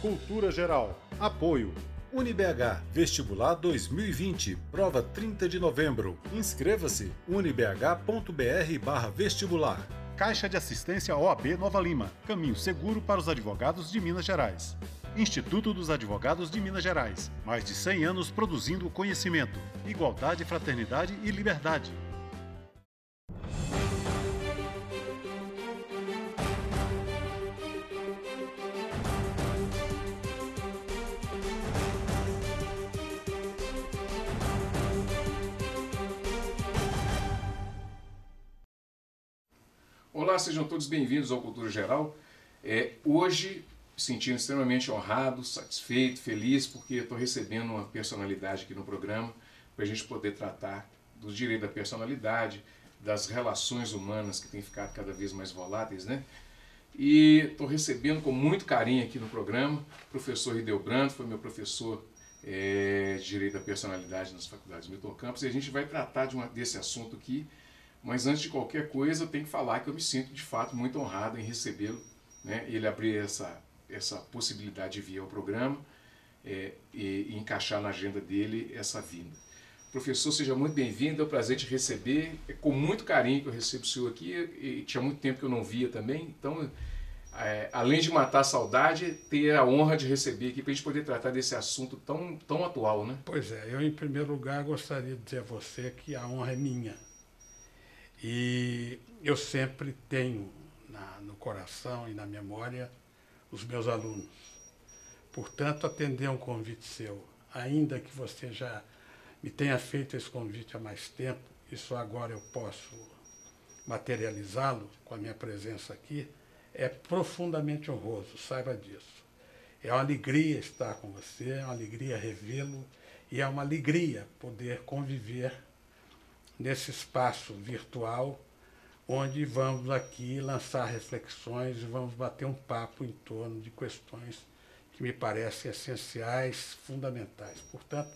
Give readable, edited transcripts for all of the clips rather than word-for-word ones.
Cultura Geral. Apoio. UniBH Vestibular 2020, prova 30 de novembro. Inscreva-se unibh.br/vestibular. Caixa de Assistência OAB Nova Lima, caminho seguro para os advogados de Minas Gerais. Instituto dos Advogados de Minas Gerais, mais de 100 anos produzindo conhecimento, igualdade, fraternidade e liberdade. Olá, sejam todos bem-vindos ao Cultura Geral. Hoje, me sentindo extremamente honrado, satisfeito, feliz, porque estou recebendo uma personalidade aqui no programa para a gente poder tratar do direito da personalidade, das relações humanas que têm ficado cada vez mais voláteis, né? E estou recebendo com muito carinho aqui no programa o professor Hildebrando, foi meu professor de Direito da Personalidade nas faculdades Milton Campos, e a gente vai tratar desse assunto aqui. Mas antes de qualquer coisa, eu tenho que falar que eu me sinto de fato muito honrado em recebê-lo, né? Ele abrir essa possibilidade de vir ao programa e encaixar na agenda dele essa vinda. Professor, seja muito bem-vindo, é um prazer te receber. É com muito carinho que eu recebo o senhor aqui, e tinha muito tempo que eu não via também. Então, além de matar a saudade, ter a honra de receber aqui para a gente poder tratar desse assunto tão atual, né? Pois é, eu em primeiro lugar gostaria de dizer a você que a honra é minha. E eu sempre tenho no coração e na memória os meus alunos. Portanto, atender a um convite seu, ainda que você já me tenha feito esse convite há mais tempo, e só agora eu posso materializá-lo com a minha presença aqui, é profundamente honroso, saiba disso. É uma alegria estar com você, é uma alegria revê-lo, e é uma alegria poder conviver nesse espaço virtual, onde vamos aqui lançar reflexões e vamos bater um papo em torno de questões que me parecem essenciais, fundamentais. Portanto,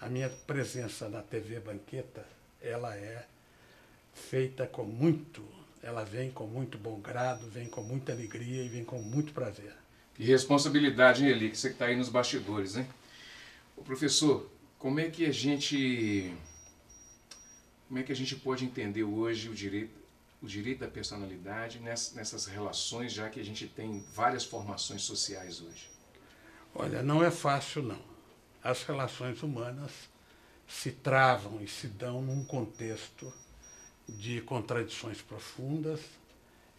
a minha presença na TV Banqueta, ela é feita ela vem com muito bom grado, vem com muita alegria e vem com muito prazer. Que responsabilidade, hein, Eli, que você está aí nos bastidores, né? Ô, professor, como é que a gente pode entender hoje o direito da personalidade nessas relações, já que a gente tem várias formações sociais hoje? Olha, não é fácil, não. As relações humanas se travam e se dão num contexto de contradições profundas,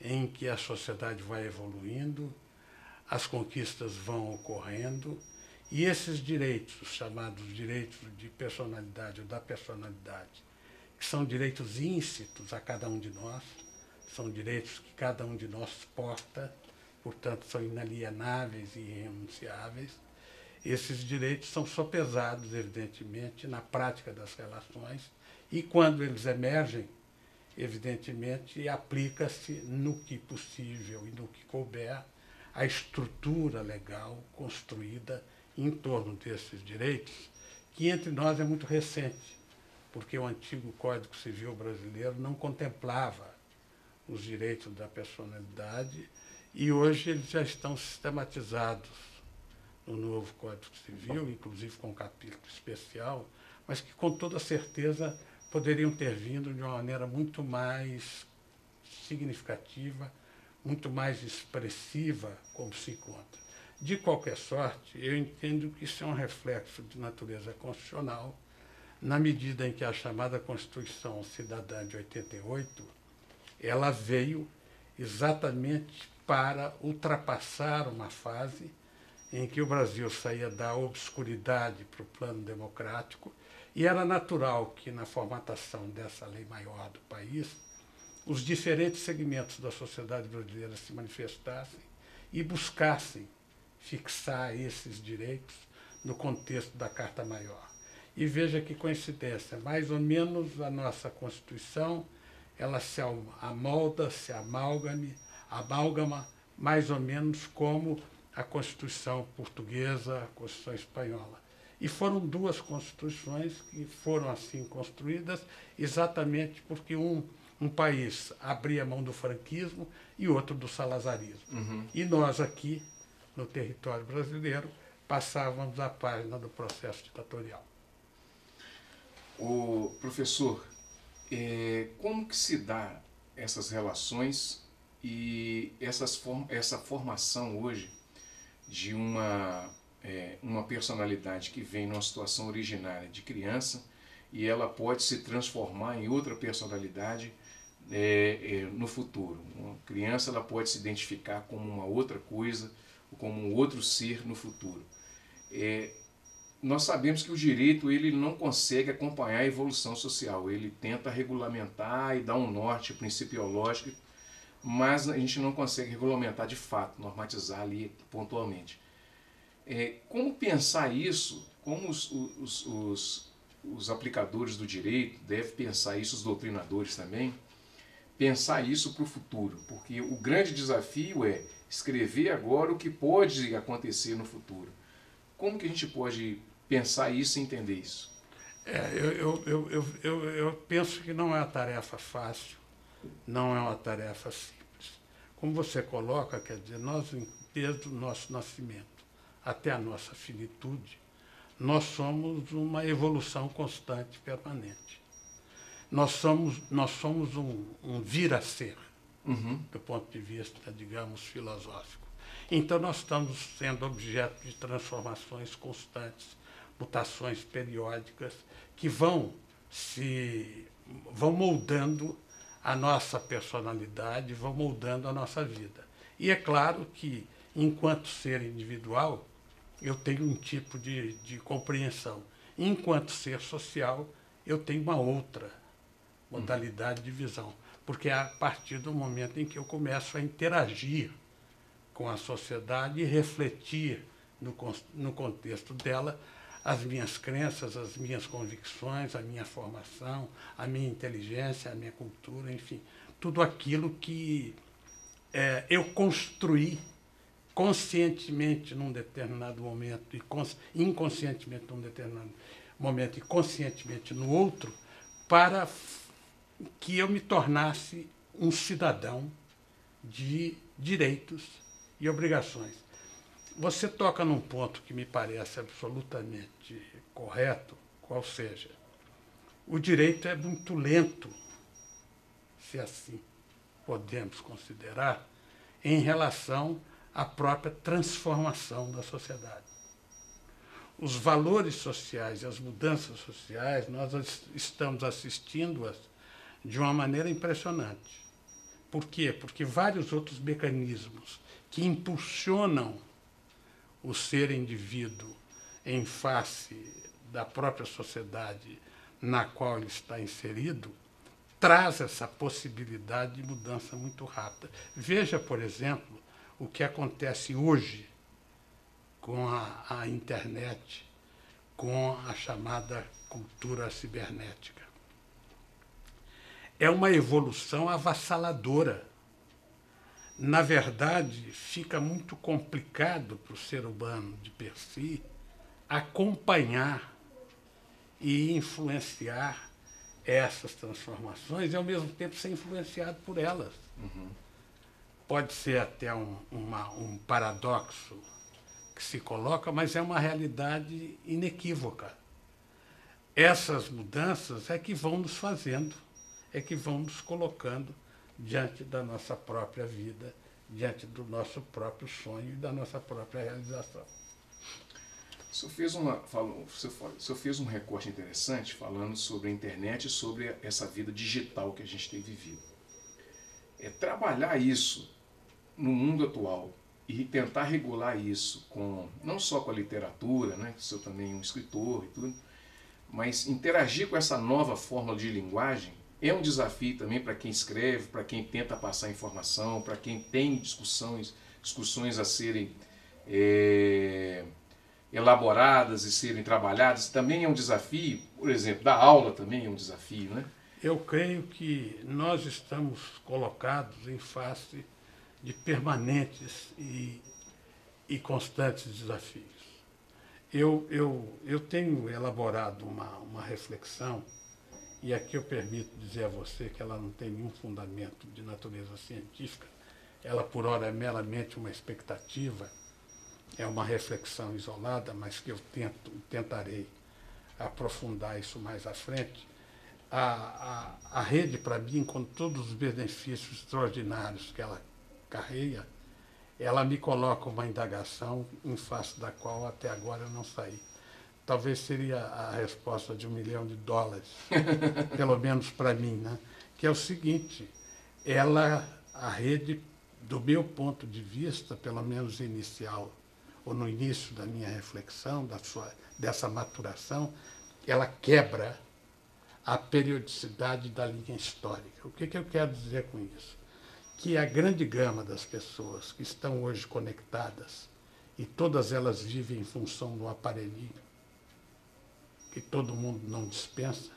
em que a sociedade vai evoluindo, as conquistas vão ocorrendo, e esses direitos, chamados direitos de personalidade ou da personalidade, que são direitos íncitos a cada um de nós, são direitos que cada um de nós porta, portanto são inalienáveis e irrenunciáveis. Esses direitos são sopesados, evidentemente, na prática das relações, e quando eles emergem, evidentemente, aplica-se no que possível e no que couber a estrutura legal construída em torno desses direitos, que entre nós é muito recente, porque o antigo Código Civil brasileiro não contemplava os direitos da personalidade, e hoje eles já estão sistematizados no novo Código Civil, inclusive com um capítulo especial, mas que com toda certeza poderiam ter vindo de uma maneira muito mais significativa, muito mais expressiva, como se encontra. De qualquer sorte, eu entendo que isso é um reflexo de natureza constitucional, na medida em que a chamada Constituição Cidadã de 88, ela veio exatamente para ultrapassar uma fase em que o Brasil saía da obscuridade para o plano democrático, e era natural que, na formatação dessa lei maior do país, os diferentes segmentos da sociedade brasileira se manifestassem e buscassem fixar esses direitos no contexto da Carta Maior. E veja que coincidência, mais ou menos a nossa Constituição, ela se amolda, se amálgama mais ou menos como a Constituição portuguesa, a Constituição espanhola. E foram duas constituições que foram assim construídas exatamente porque um país abria mão do franquismo e outro do salazarismo. Uhum. E nós aqui no território brasileiro, passávamos a página do processo ditatorial. O professor, como que se dá essas relações e essa formação hoje de uma personalidade que vem numa situação originária de criança e ela pode se transformar em outra personalidade no futuro? Uma criança ela pode se identificar como uma outra coisa, como um outro ser no futuro. Nós sabemos que o direito ele não consegue acompanhar a evolução social, ele tenta regulamentar e dar um norte principiológico, mas a gente não consegue regulamentar de fato, normatizar ali pontualmente. Como pensar isso, como os aplicadores do direito devem pensar isso, os doutrinadores também, pensar isso para o futuro, porque o grande desafio é escrever agora o que pode acontecer no futuro. Como que a gente pode pensar isso e entender isso? Eu penso que não é uma tarefa fácil, não é uma tarefa simples. Como você coloca, quer dizer, nós, desde o nosso nascimento até a nossa finitude, nós somos uma evolução constante, permanente. Nós somos um vir a ser, do ponto de vista, digamos, filosófico. Então, nós estamos sendo objeto de transformações constantes, mutações periódicas, que vão moldando a nossa personalidade, vão moldando a nossa vida. E é claro que, enquanto ser individual, eu tenho um tipo de compreensão. Enquanto ser social, eu tenho uma outra modalidade de visão. Porque é a partir do momento em que eu começo a interagir com a sociedade e refletir no contexto dela as minhas crenças, as minhas convicções, a minha formação, a minha inteligência, a minha cultura, enfim, tudo aquilo que eu construí conscientemente num determinado momento, e inconscientemente num determinado momento, e conscientemente no outro, para que eu me tornasse um cidadão de direitos e obrigações. Você toca num ponto que me parece absolutamente correto, qual seja, o direito é muito lento, se assim podemos considerar, em relação à própria transformação da sociedade. Os valores sociais e as mudanças sociais, nós estamos assistindo-as de uma maneira impressionante. Por quê? Porque vários outros mecanismos que impulsionam o ser indivíduo em face da própria sociedade na qual ele está inserido, traz essa possibilidade de mudança muito rápida. Veja, por exemplo, o que acontece hoje com a internet, com a chamada cultura cibernética. É uma evolução avassaladora. Na verdade, fica muito complicado para o ser humano, de per si, acompanhar e influenciar essas transformações e, ao mesmo tempo, ser influenciado por elas. Pode ser até um paradoxo que se coloca, mas é uma realidade inequívoca. Essas mudanças é que vão nos fazendo, é que vão nos colocando diante da nossa própria vida, diante do nosso próprio sonho e da nossa própria realização. O senhor fez um recorte interessante falando sobre a internet e sobre essa vida digital que a gente tem vivido. Trabalhar isso no mundo atual e tentar regular isso não só com a literatura, né, que sou também um escritor e tudo, mas interagir com essa nova forma de linguagem é um desafio também para quem escreve, para quem tenta passar informação, para quem tem discussões a serem elaboradas e serem trabalhadas. Também é um desafio, por exemplo, dar aula também é um desafio, né? Eu creio que nós estamos colocados em face de permanentes e constantes desafios. Eu tenho elaborado uma reflexão, e aqui eu permito dizer a você que ela não tem nenhum fundamento de natureza científica, ela por ora é meramente uma expectativa, é uma reflexão isolada, mas que eu tentarei aprofundar isso mais à frente. A rede, para mim, com todos os benefícios extraordinários que ela carrega, ela me coloca uma indagação em face da qual até agora eu não saí. Talvez seria a resposta de $1 milhão, pelo menos para mim, né? Que é o seguinte: a rede, do meu ponto de vista, pelo menos inicial, ou no início da minha reflexão, dessa maturação, ela quebra a periodicidade da linha histórica. O que eu quero dizer com isso? Que a grande gama das pessoas que estão hoje conectadas, e todas elas vivem em função do aparelhinho que todo mundo não dispensa,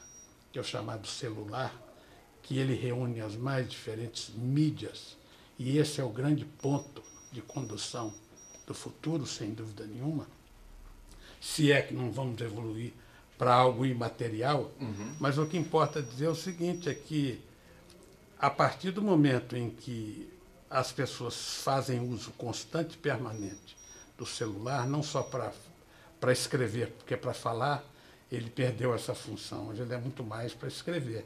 que é o chamado celular, que ele reúne as mais diferentes mídias, e esse é o grande ponto de condução do futuro, sem dúvida nenhuma, se é que não vamos evoluir para algo imaterial. Mas o que importa dizer é o seguinte, é que a partir do momento em que as pessoas fazem uso constante e permanente do celular, não só para escrever, porque para falar ele perdeu essa função, hoje ele é muito mais para escrever.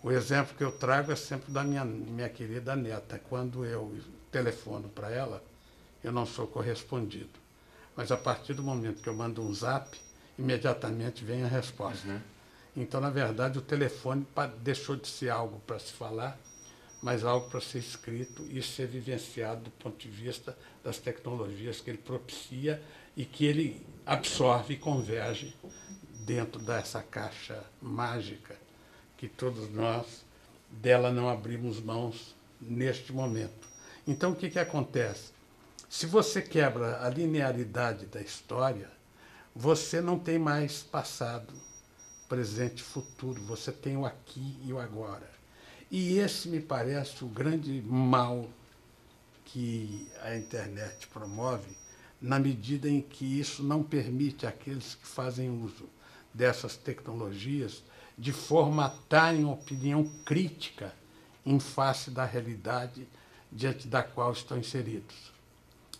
O exemplo que eu trago é sempre da minha querida neta. Quando eu telefono para ela, eu não sou correspondido. Mas a partir do momento que eu mando um zap, imediatamente vem a resposta. Então, na verdade, o telefone deixou de ser algo para se falar, mas algo para ser escrito e ser vivenciado do ponto de vista das tecnologias que ele propicia e que ele absorve e converge dentro dessa caixa mágica que todos nós dela não abrimos mãos neste momento. Então, o que acontece? Se você quebra a linearidade da história, você não tem mais passado, presente e futuro, você tem o aqui e o agora. E esse me parece o grande mal que a internet promove, na medida em que isso não permite àqueles que fazem uso dessas tecnologias de formatarem opinião crítica em face da realidade diante da qual estão inseridos.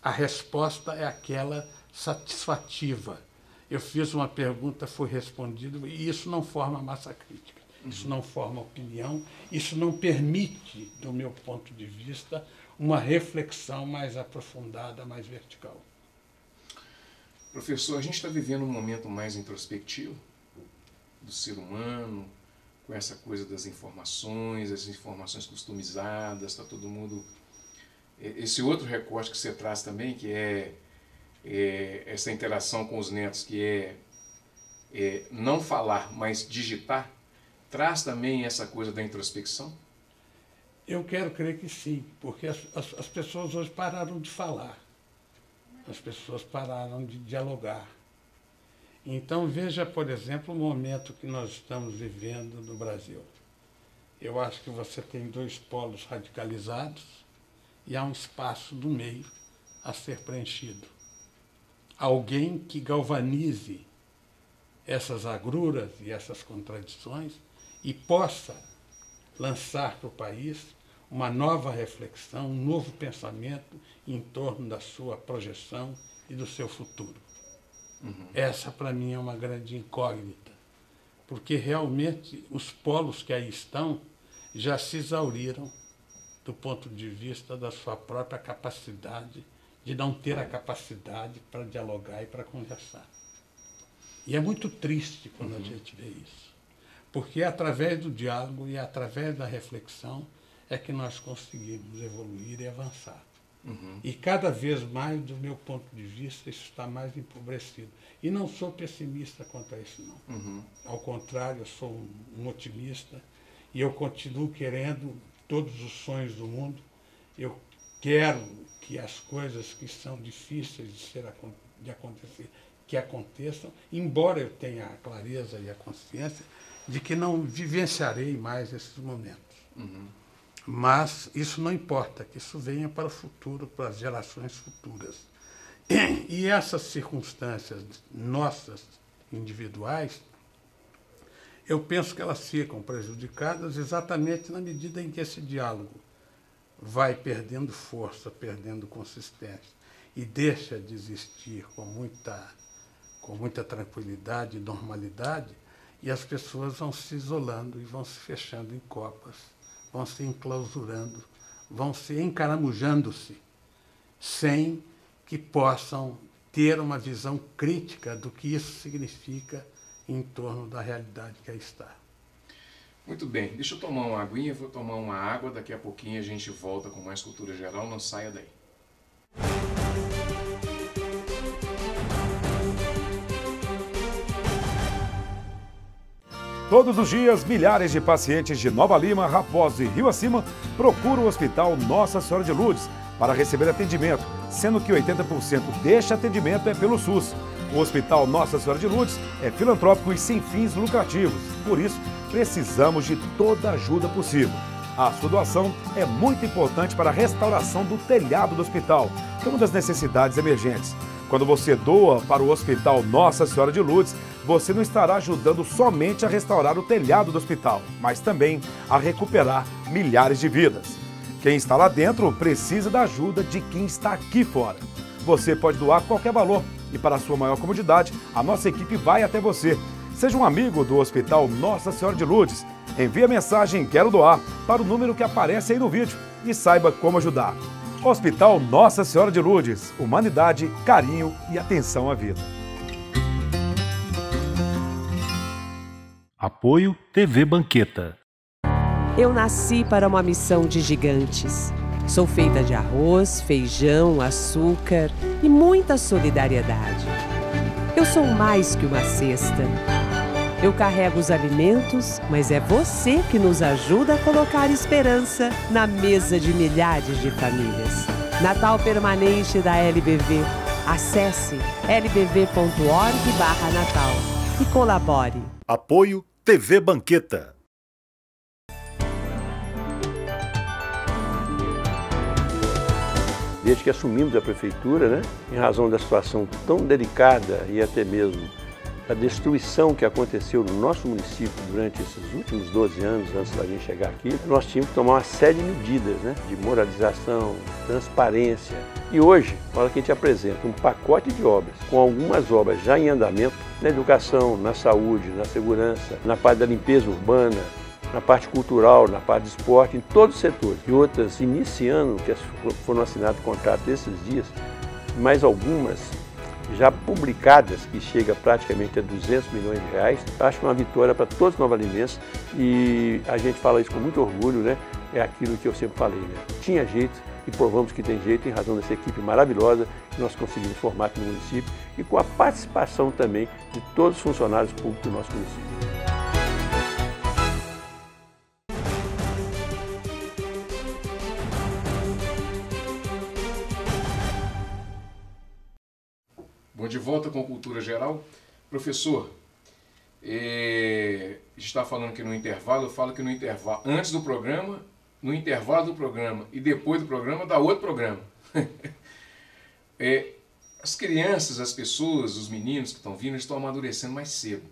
A resposta é aquela satisfativa. Eu fiz uma pergunta, foi respondido, e isso não forma massa crítica, isso não forma opinião, isso não permite, do meu ponto de vista, uma reflexão mais aprofundada, mais vertical. Professor, a gente está vivendo um momento mais introspectivo do ser humano, com essa coisa das informações, as informações customizadas, está todo mundo... Esse outro recorte que você traz também, que é essa interação com os netos, que é não falar, mas digitar, traz também essa coisa da introspecção? Eu quero crer que sim, porque as pessoas hoje pararam de falar, as pessoas pararam de dialogar. Então, veja, por exemplo, o momento que nós estamos vivendo no Brasil. Eu acho que você tem dois polos radicalizados e há um espaço no meio a ser preenchido. Alguém que galvanize essas agruras e essas contradições e possa lançar para o país uma nova reflexão, um novo pensamento em torno da sua projeção e do seu futuro. Essa, para mim, é uma grande incógnita, porque realmente os polos que aí estão já se exauriram do ponto de vista da sua própria capacidade de não ter a capacidade para dialogar e para conversar. E é muito triste quando a gente vê isso, porque é através do diálogo e através da reflexão é que nós conseguimos evoluir e avançar. E cada vez mais, do meu ponto de vista, isso está mais empobrecido. E não sou pessimista quanto a isso, não. Ao contrário, eu sou um otimista e eu continuo querendo todos os sonhos do mundo. Eu quero que as coisas que são difíceis de acontecer, que aconteçam, embora eu tenha a clareza e a consciência de que não vivenciarei mais esses momentos. Mas isso não importa, que isso venha para o futuro, para as gerações futuras. E essas circunstâncias nossas, individuais, eu penso que elas ficam prejudicadas exatamente na medida em que esse diálogo vai perdendo força, perdendo consistência. e deixa de existir com muita tranquilidade e normalidade, e as pessoas vão se isolando e vão se fechando em copas, vão se enclausurando, vão se encaramujando-se, sem que possam ter uma visão crítica do que isso significa em torno da realidade que aí está. Muito bem, deixa eu tomar uma aguinha, vou tomar uma água, daqui a pouquinho a gente volta com mais Cultura Geral, não saia daí. Todos os dias, milhares de pacientes de Nova Lima, Raposo e Rio Acima procuram o Hospital Nossa Senhora de Lourdes para receber atendimento, sendo que 80% deste atendimento é pelo SUS. O Hospital Nossa Senhora de Lourdes é filantrópico e sem fins lucrativos, por isso precisamos de toda a ajuda possível. A sua doação é muito importante para a restauração do telhado do hospital, que é uma das necessidades emergentes. Quando você doa para o Hospital Nossa Senhora de Lourdes, você não estará ajudando somente a restaurar o telhado do hospital, mas também a recuperar milhares de vidas. Quem está lá dentro precisa da ajuda de quem está aqui fora. Você pode doar qualquer valor e, para a sua maior comodidade, a nossa equipe vai até você. Seja um amigo do Hospital Nossa Senhora de Lourdes. Envie a mensagem "Quero doar" para o número que aparece aí no vídeo e saiba como ajudar. Hospital Nossa Senhora de Lourdes. Humanidade, carinho e atenção à vida. Apoio TV Banqueta. Eu nasci para uma missão de gigantes. Sou feita de arroz, feijão, açúcar e muita solidariedade. Eu sou mais que uma cesta. Eu carrego os alimentos, mas é você que nos ajuda a colocar esperança na mesa de milhares de famílias. Natal permanente da LBV. Acesse lbv.org/natal e colabore. Apoio TV Banqueta. Desde que assumimos a prefeitura, né, em razão da situação tão delicada e até mesmo a destruição que aconteceu no nosso município durante esses últimos 12 anos, antes da gente chegar aqui, nós tínhamos que tomar uma série de medidas, né, de moralização, transparência. E hoje, na hora que a gente apresenta um pacote de obras, com algumas obras já em andamento, na educação, na saúde, na segurança, na parte da limpeza urbana, na parte cultural, na parte de esporte, em todos os setores. E outras iniciando, que foram assinados contratos esses dias, mais algumas já publicadas, que chega praticamente a 200 milhões de reais. Acho uma vitória para todos os novalimenses e a gente fala isso com muito orgulho, né? É aquilo que eu sempre falei, né? Tinha jeito e provamos que tem jeito em razão dessa equipe maravilhosa que nós conseguimos formar aqui no município e com a participação também de todos os funcionários públicos do nosso município. Bom, de volta com Cultura Geral. Professor, a gente está falando que no intervalo, eu falo que no intervalo, antes do programa, no intervalo do programa e depois do programa, dá outro programa. As crianças, as pessoas, os meninos que estão vindo, eles estão amadurecendo mais cedo.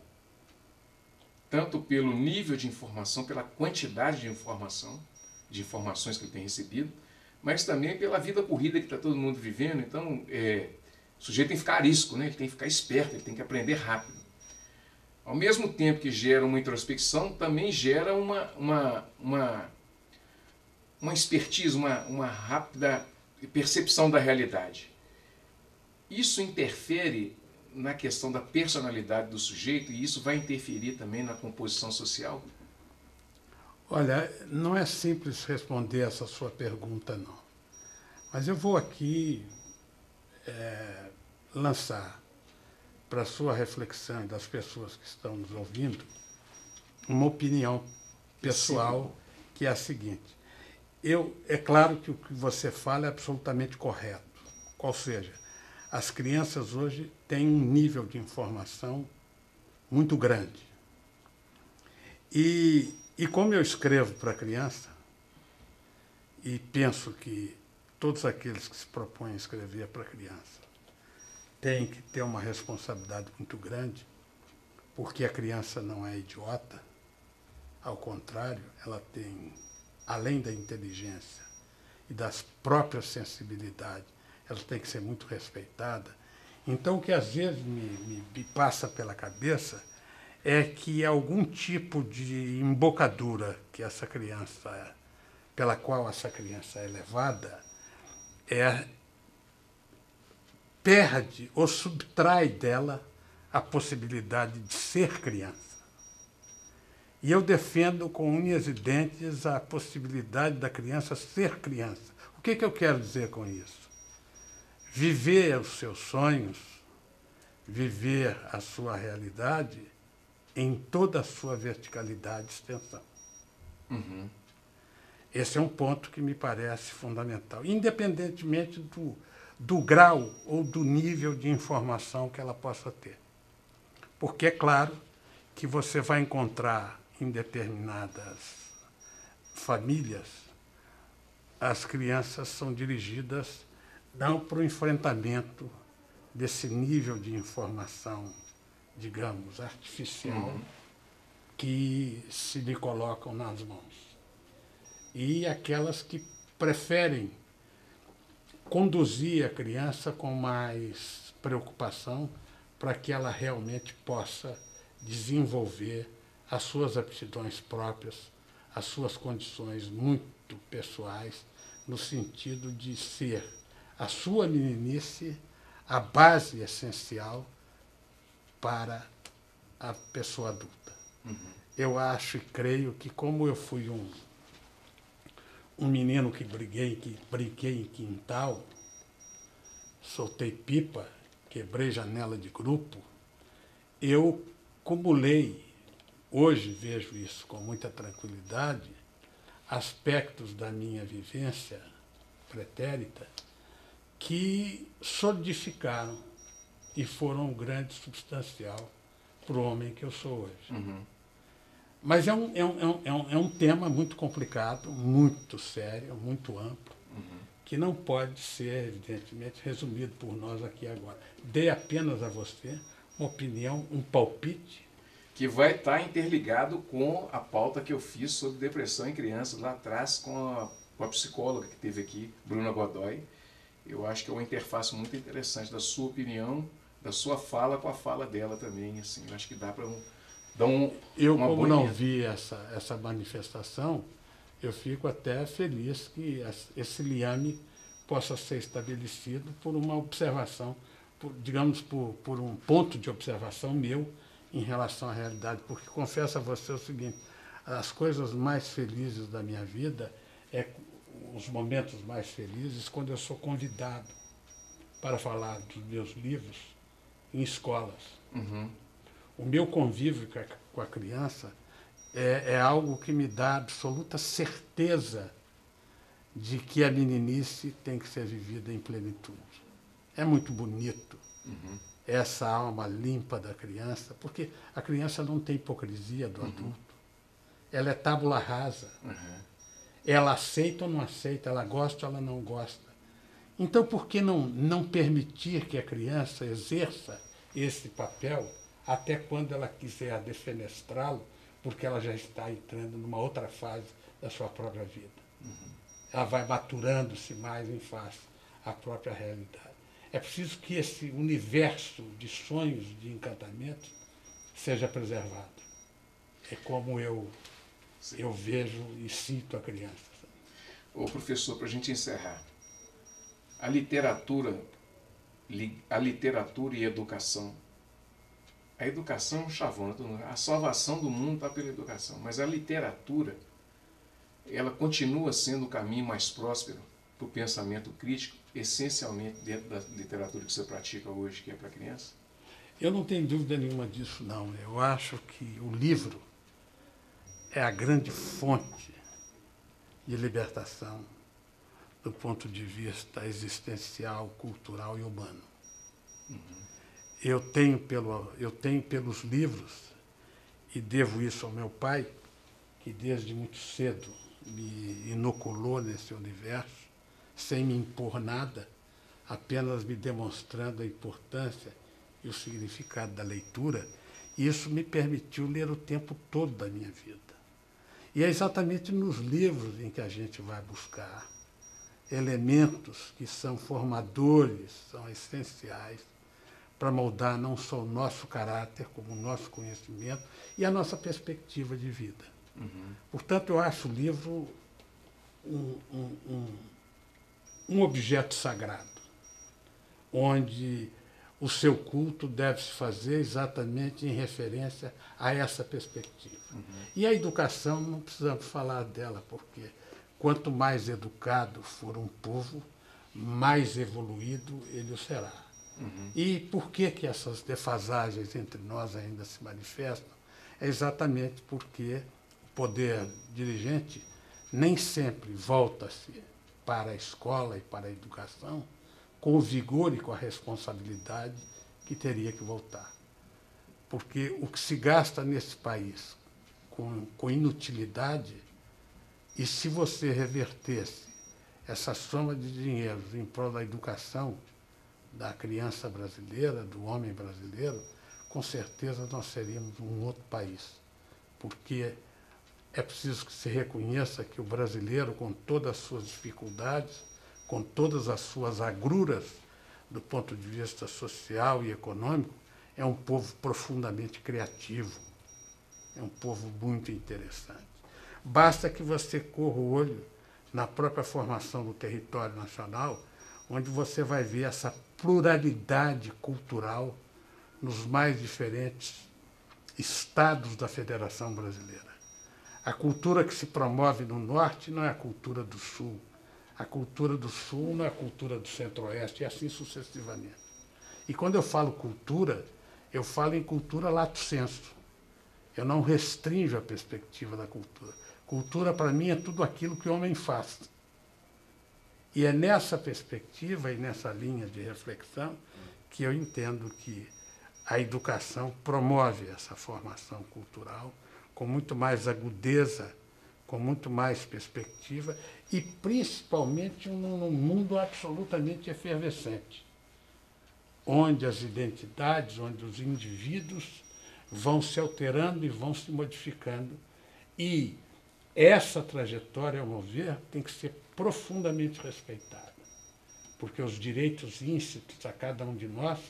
Tanto pelo nível de informação, pela quantidade de informações que ele tem recebido, mas também pela vida corrida que está todo mundo vivendo. Então, o sujeito tem que ficar arisco, né? Ele tem que ficar esperto, ele tem que aprender rápido. Ao mesmo tempo que gera uma introspecção, também gera uma expertise, uma rápida percepção da realidade. Isso interfere na questão da personalidade do sujeito e isso vai interferir também na composição social? Olha, não é simples responder essa sua pergunta, não. Mas eu vou aqui lançar para a sua reflexão e das pessoas que estão nos ouvindo uma opinião pessoal, que é a seguinte. É claro que o que você fala é absolutamente correto. Ou seja, as crianças hoje têm um nível de informação muito grande. E como eu escrevo para a criança, e penso que todos aqueles que se propõem a escrever para a criança têm que ter uma responsabilidade muito grande, porque a criança não é idiota, ao contrário, ela tem, além da inteligência e das próprias sensibilidades, ela tem que ser muito respeitada. Então, o que às vezes me passa pela cabeça é que algum tipo de embocadura que essa criança, pela qual essa criança é levada, perde ou subtrai dela a possibilidade de ser criança. E eu defendo com unhas e dentes a possibilidade da criança ser criança. O que eu quero dizer com isso? Viver os seus sonhos, viver a sua realidade em toda a sua verticalidade e extensão. Uhum. Esse é um ponto que me parece fundamental, independentemente do grau ou do nível de informação que ela possa ter. Porque é claro que você vai encontrar em determinadas famílias, as crianças são dirigidas não para o enfrentamento desse nível de informação, digamos, artificial, que se lhe colocam nas mãos. E aquelas que preferem conduzir a criança com mais preocupação para que ela realmente possa desenvolver as suas aptidões próprias, as suas condições muito pessoais, no sentido de ser a sua meninice a base essencial para a pessoa adulta. Uhum. Eu acho e creio que, como eu fui um menino que brinquei em quintal, soltei pipa, quebrei janela de grupo, eu acumulei, hoje vejo isso com muita tranquilidade, aspectos da minha vivência pretérita que solidificaram e foram um grande substancial para o homem que eu sou hoje. Uhum. Mas é um tema muito complicado, muito sério, muito amplo, que não pode ser, evidentemente, resumido por nós aqui agora. Dei apenas a você uma opinião, um palpite. Que vai estar interligado com a pauta que eu fiz sobre depressão em crianças lá atrás com a psicóloga que teve aqui, Bruna Godoy. Eu acho que é uma interface muito interessante da sua opinião, da sua fala com a fala dela também. Assim, eu acho que dá para Eu, como não vi essa manifestação, eu fico até feliz que esse liame possa ser estabelecido por uma observação, digamos, por um ponto de observação meu em relação à realidade. Porque confesso a você o seguinte, as coisas mais felizes da minha vida, os momentos mais felizes, quando eu sou convidado para falar dos meus livros em escolas. Uhum. O meu convívio com a criança é algo que me dá absoluta certeza de que a meninice tem que ser vivida em plenitude. É muito bonito essa alma limpa da criança, porque a criança não tem hipocrisia do adulto. Ela é tábula rasa. Ela aceita ou não aceita, ela gosta ou ela não gosta. Então, por que não permitir que a criança exerça esse papel até quando ela quiser defenestrá-lo, porque ela já está entrando numa outra fase da sua própria vida. Ela vai maturando-se mais em face à própria realidade. É preciso que esse universo de sonhos, de encantamentos, seja preservado. É como eu vejo e sinto a criança. Ô professor, para a gente encerrar, a literatura e a educação. A educação é um chavão, a salvação do mundo está pela educação, mas a literatura, ela continua sendo o caminho mais próspero para o pensamento crítico, essencialmente dentro da literatura que você pratica hoje, que é para criança? Eu não tenho dúvida nenhuma disso, não. Eu acho que o livro é a grande fonte de libertação do ponto de vista existencial, cultural e humano. Eu tenho pelos livros, e devo isso ao meu pai, que desde muito cedo me inoculou nesse universo, sem me impor nada, apenas me demonstrando a importância e o significado da leitura, e isso me permitiu ler o tempo todo da minha vida. E é exatamente nos livros em que a gente vai buscar elementos que são formadores, são essenciais para moldar não só o nosso caráter, como o nosso conhecimento e a nossa perspectiva de vida. Portanto, eu acho o livro um objeto sagrado, onde o seu culto deve se fazer exatamente em referência a essa perspectiva. E a educação, não precisamos falar dela, porque quanto mais educado for um povo, mais evoluído ele o será. E por que essas defasagens entre nós ainda se manifestam? É exatamente porque o poder dirigente nem sempre volta-se para a escola e para a educação com o vigor e com a responsabilidade que teria que voltar. Porque o que se gasta nesse país com inutilidade, e se você revertesse essa soma de dinheiro em prol da educação da criança brasileira, do homem brasileiro, com certeza nós seríamos um outro país. Porque é preciso que se reconheça que o brasileiro, com todas as suas dificuldades, com todas as suas agruras do ponto de vista social e econômico, é um povo profundamente criativo, é um povo muito interessante. Basta que você corra o olho na própria formação do território nacional, onde você vai ver essa pluralidade cultural nos mais diferentes estados da Federação Brasileira. A cultura que se promove no Norte não é a cultura do Sul. A cultura do Sul não é a cultura do Centro-Oeste, e assim sucessivamente. E quando eu falo cultura, eu falo em cultura lato sensu. Eu não restringo a perspectiva da cultura. Cultura, para mim, é tudo aquilo que o homem faz. E é nessa perspectiva e nessa linha de reflexão que eu entendo que a educação promove essa formação cultural com muito mais agudeza, com muito mais perspectiva e, principalmente, num mundo absolutamente efervescente, onde as identidades, onde os indivíduos vão se alterando e vão se modificando. E essa trajetória, ao meu ver, tem que ser profundamente respeitada, porque os direitos íncitos a cada um de nós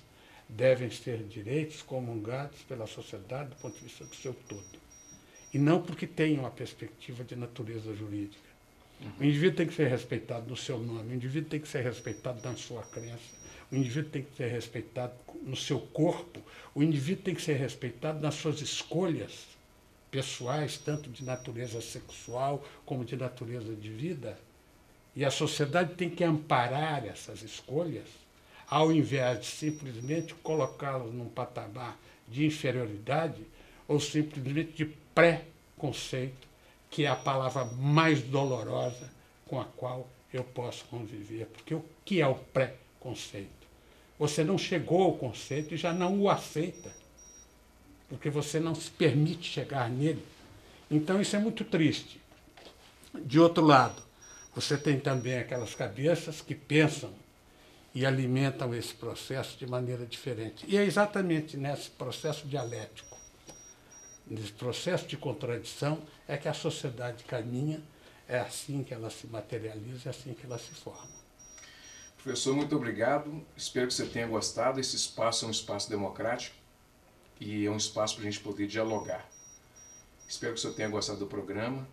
devem ser direitos comungados pela sociedade do ponto de vista do seu todo, e não porque tenham uma perspectiva de natureza jurídica. O indivíduo tem que ser respeitado no seu nome, o indivíduo tem que ser respeitado na sua crença, o indivíduo tem que ser respeitado no seu corpo, o indivíduo tem que ser respeitado nas suas escolhas pessoais, tanto de natureza sexual como de natureza de vida. E a sociedade tem que amparar essas escolhas, ao invés de simplesmente colocá-las num patamar de inferioridade ou simplesmente de pré-conceito, que é a palavra mais dolorosa com a qual eu posso conviver. Porque o que é o pré-conceito? Você não chegou ao conceito e já não o aceita, porque você não se permite chegar nele. Então isso é muito triste. De outro lado, você tem também aquelas cabeças que pensam e alimentam esse processo de maneira diferente. E é exatamente nesse processo dialético, nesse processo de contradição, é que a sociedade caminha, é assim que ela se materializa, é assim que ela se forma. Professor, muito obrigado. Espero que você tenha gostado. Esse espaço é um espaço democrático e é um espaço para a gente poder dialogar. Espero que o senhor tenha gostado do programa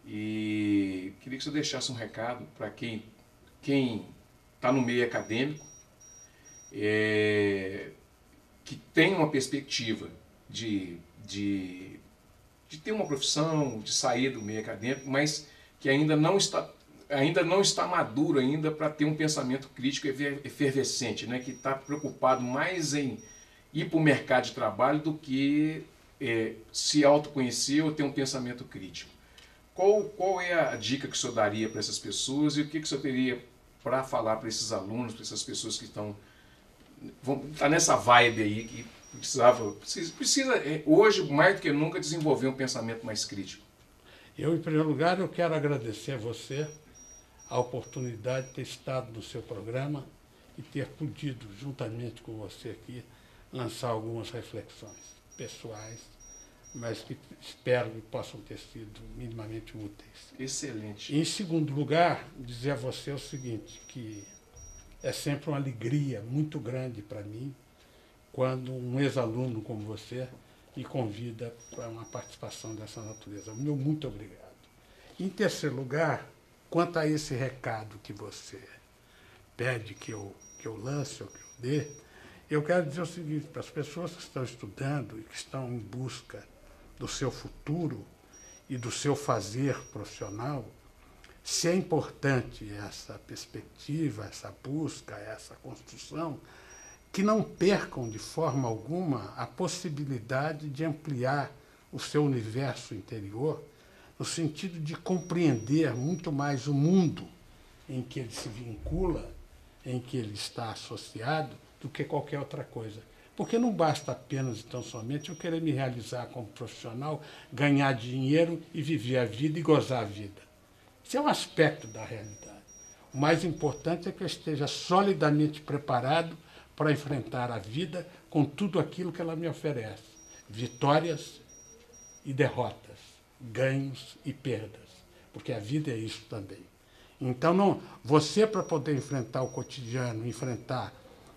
e queria que o senhor deixasse um recado para quem está no meio acadêmico, que tem uma perspectiva de ter uma profissão, de sair do meio acadêmico, mas que ainda não está maduro ainda para ter um pensamento crítico efervescente, né? Que está preocupado mais em ir para o mercado de trabalho do que se autoconhecer ou ter um pensamento crítico. Qual é a dica que o senhor daria para essas pessoas e o que o senhor teria para falar para esses alunos, para essas pessoas que estão nessa vibe aí, que precisa hoje, mais do que nunca, desenvolver um pensamento mais crítico? Eu, em primeiro lugar, eu quero agradecer a você a oportunidade de ter estado no seu programa e ter podido, juntamente com você aqui, lançar algumas reflexões pessoais mas que espero que possam ter sido minimamente úteis. Excelente. Em segundo lugar, dizer a você o seguinte, que é sempre uma alegria muito grande para mim quando um ex-aluno como você me convida para uma participação dessa natureza. Meu muito obrigado. Em terceiro lugar, quanto a esse recado que você pede que eu lance ou que eu dê, eu quero dizer o seguinte, para as pessoas que estão estudando e que estão em busca do seu futuro e do seu fazer profissional, se é importante essa perspectiva, essa busca, essa construção, que não percam de forma alguma a possibilidade de ampliar o seu universo interior, no sentido de compreender muito mais o mundo em que ele se vincula, em que ele está associado, do que qualquer outra coisa. Porque não basta apenas e tão somente eu querer me realizar como profissional, ganhar dinheiro e viver a vida e gozar a vida. Isso é um aspecto da realidade. O mais importante é que eu esteja solidamente preparado para enfrentar a vida com tudo aquilo que ela me oferece. Vitórias e derrotas, ganhos e perdas. Porque a vida é isso também. Então, você, para poder enfrentar o cotidiano, enfrentar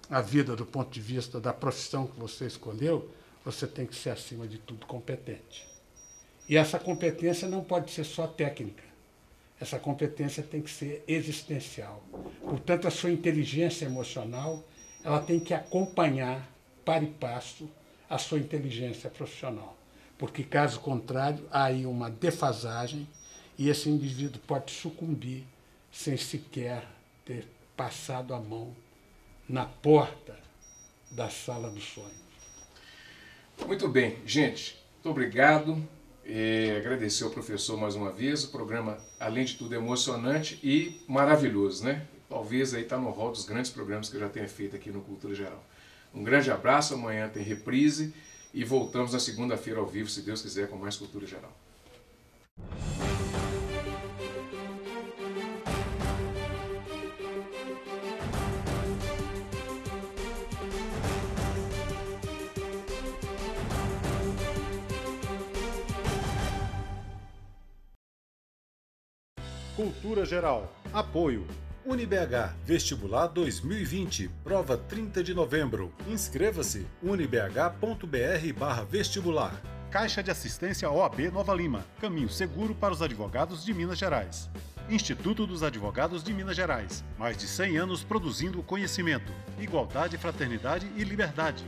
a vida do ponto de vista da profissão que você escolheu, você tem que ser, acima de tudo, competente. E essa competência não pode ser só técnica. Essa competência tem que ser existencial. Portanto, a sua inteligência emocional, ela tem que acompanhar, para e passo, a sua inteligência profissional. Porque, caso contrário, há aí uma defasagem e esse indivíduo pode sucumbir sem sequer ter passado a mão na porta da sala dos sonhos. Muito bem, gente. Muito obrigado. Agradecer ao professor mais uma vez. O programa, além de tudo, é emocionante e maravilhoso, né? Talvez aí está no rol dos grandes programas que eu já tenha feito aqui no Cultura Geral. Um grande abraço. Amanhã tem reprise e voltamos na segunda-feira ao vivo, se Deus quiser, com mais Cultura Geral. Cultura Geral. Apoio. UniBH Vestibular 2020. Prova 30 de novembro. Inscreva-se. unibh.br/vestibular. Caixa de Assistência OAB Nova Lima. Caminho seguro para os advogados de Minas Gerais. Instituto dos Advogados de Minas Gerais. Mais de 100 anos produzindo conhecimento, igualdade, fraternidade e liberdade.